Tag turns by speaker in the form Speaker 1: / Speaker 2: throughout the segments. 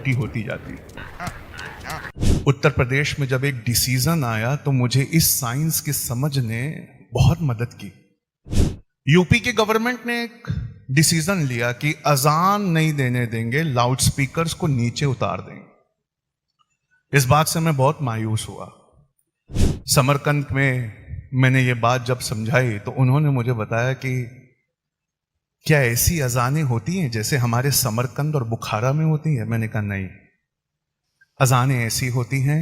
Speaker 1: छोटी होती जाती है। उत्तर प्रदेश में जब एक डिसीजन आया तो मुझे इस साइंस की समझ ने बहुत मदद की। यूपी की गवर्नमेंट ने एक डिसीजन लिया कि अजान नहीं देने देंगे, लाउड स्पीकर्स को नीचे उतार देंगे। इस बात से मैं बहुत मायूस हुआ। समरकंद में मैंने ये बात जब समझाई तो उन्होंने मुझे बताया कि क्या ऐसी अजानें होती हैं जैसे हमारे समरकंद और बुखारा में होती हैं? मैंने कहा नहीं, अजानें ऐसी होती हैं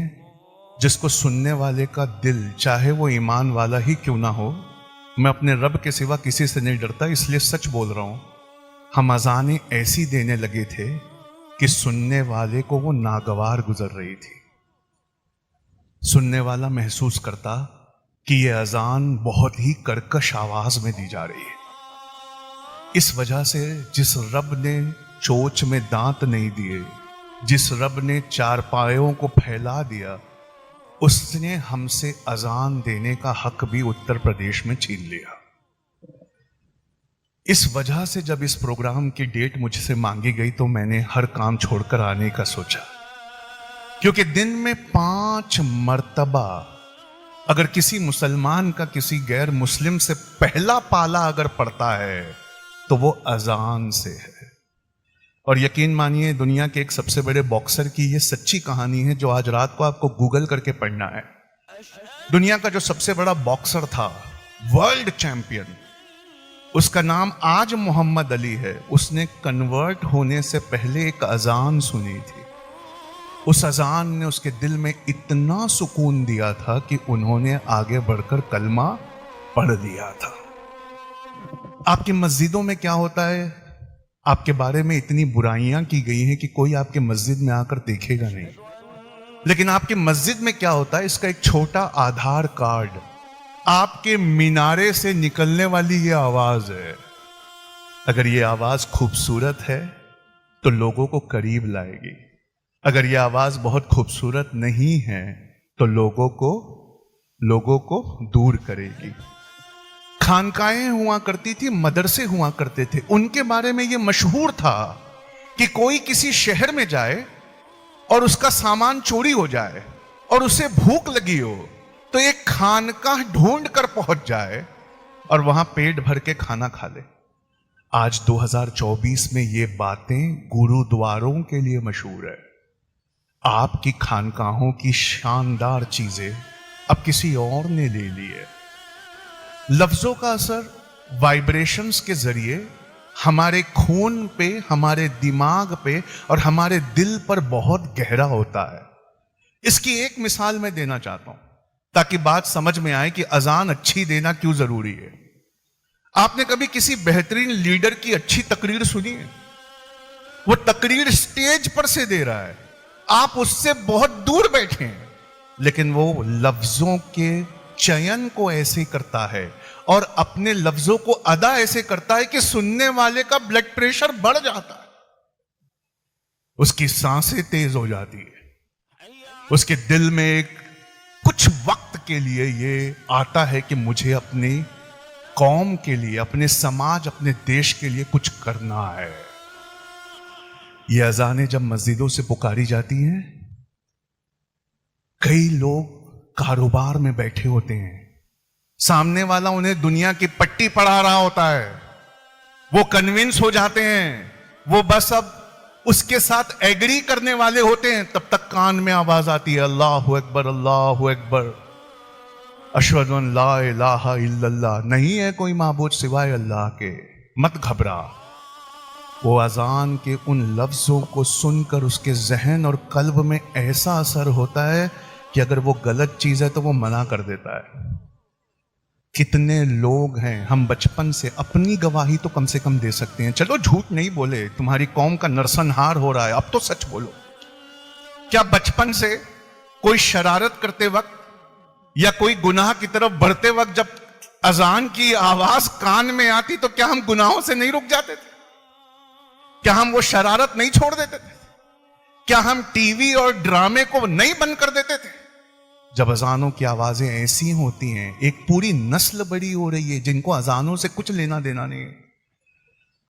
Speaker 1: जिसको सुनने वाले का दिल, चाहे वो ईमान वाला ही क्यों ना हो, मैं अपने रब के सिवा किसी से नहीं डरता, इसलिए सच बोल रहा हूं, हम अजानें ऐसी देने लगे थे कि सुनने वाले को वो नागवार गुजर रही थी। सुनने वाला महसूस करता कि ये अजान बहुत ही कर्कश आवाज में दी जा रही है। इस वजह से जिस रब ने चोच में दांत नहीं दिए, जिस रब ने चारपायों को फैला दिया, उसने हमसे अजान देने का हक भी उत्तर प्रदेश में छीन लिया। इस वजह से जब इस प्रोग्राम की डेट मुझसे मांगी गई तो मैंने हर काम छोड़कर आने का सोचा, क्योंकि दिन में 5 मर्तबा अगर किसी मुसलमान का किसी गैर मुस्लिम से पहला पाला अगर पड़ता है तो वो अजान से है। और यकीन मानिए, दुनिया के एक सबसे बड़े बॉक्सर की ये सच्ची कहानी है जो आज रात को आपको गूगल करके पढ़ना है। दुनिया का जो सबसे बड़ा बॉक्सर था, वर्ल्ड चैंपियन, उसका नाम आज मोहम्मद अली है। उसने कन्वर्ट होने से पहले एक अजान सुनी थी। उस अजान ने उसके दिल में इतना सुकून दिया था कि उन्होंने आगे बढ़कर कलमा पढ़ दिया था। आपकी मस्जिदों में क्या होता है? आपके बारे में इतनी बुराइयां की गई हैं कि कोई आपके मस्जिद में आकर देखेगा नहीं, लेकिन आपकी मस्जिद में क्या होता है, इसका एक छोटा आधार कार्ड, आपके मीनारे से निकलने वाली ये आवाज है। अगर ये आवाज खूबसूरत है तो लोगों को करीब लाएगी, अगर ये आवाज बहुत खूबसूरत नहीं है तो लोगों को दूर करेगी। खानकाएं हुआ करती थी, मदरसे हुआ करते थे, उनके बारे में यह मशहूर था कि कोई किसी शहर में जाए और उसका सामान चोरी हो जाए और उसे भूख लगी हो तो एक खानकाह ढूंढ कर पहुंच जाए और वहां पेट भर के खाना खा ले। आज 2024 में ये बातें गुरुद्वारों के लिए मशहूर है। आपकी खानकाहों की शानदार चीजें अब किसी और ने ले ली है। लफ्जों का असर वाइब्रेशंस के जरिए हमारे खून पे, हमारे दिमाग पे और हमारे दिल पर बहुत गहरा होता है। इसकी एक मिसाल मैं देना चाहता हूं ताकि बात समझ में आए कि अजान अच्छी देना क्यों जरूरी है। आपने कभी किसी बेहतरीन लीडर की अच्छी तकरीर सुनी है? वो तकरीर स्टेज पर से दे रहा है, आप उससे बहुत दूर बैठे हैं, लेकिन वो लफ्जों के चयन को ऐसे करता है और अपने लफ्जों को अदा ऐसे करता है कि सुनने वाले का ब्लड प्रेशर बढ़ जाता है, उसकी सांसें तेज हो जाती है, उसके दिल में एक कुछ वक्त के लिए ये आता है कि मुझे अपनी कौम के लिए, अपने समाज, अपने देश के लिए कुछ करना है। ये अजानें जब मस्जिदों से पुकारी जाती हैं, कई लोग कारोबार में बैठे होते हैं, सामने वाला उन्हें दुनिया की पट्टी पढ़ा रहा होता है, वो कन्विंस हो जाते हैं, वो बस अब उसके साथ एग्री करने वाले होते हैं, तब तक कान में आवाज आती है, अल्लाहु अकबर, अल्लाहु अकबर, अशहदु अन ला इलाहा इल्लल्लाह, नहीं है कोई माबूद सिवाय अल्लाह के। मत घबरा। वो अजान के उन लफ्जों को सुनकर उसके जहन और कल्ब में ऐसा असर होता है कि अगर वो गलत चीज है तो वो मना कर देता है। कितने लोग हैं, हम बचपन से, अपनी गवाही तो कम से कम दे सकते हैं, चलो झूठ नहीं बोले, तुम्हारी कौम का नरसंहार हो रहा है, अब तो सच बोलो। क्या बचपन से कोई शरारत करते वक्त या कोई गुनाह की तरफ बढ़ते वक्त जब अजान की आवाज कान में आती तो क्या हम गुनाहों से नहीं रुक जाते थे? क्या हम वो शरारत नहीं छोड़ देते थे? क्या हम टीवी और ड्रामे को नहीं बंद कर देते थे? जब अजानों की आवाजें ऐसी होती हैं, एक पूरी नस्ल बड़ी हो रही है जिनको अजानों से कुछ लेना देना नहीं है।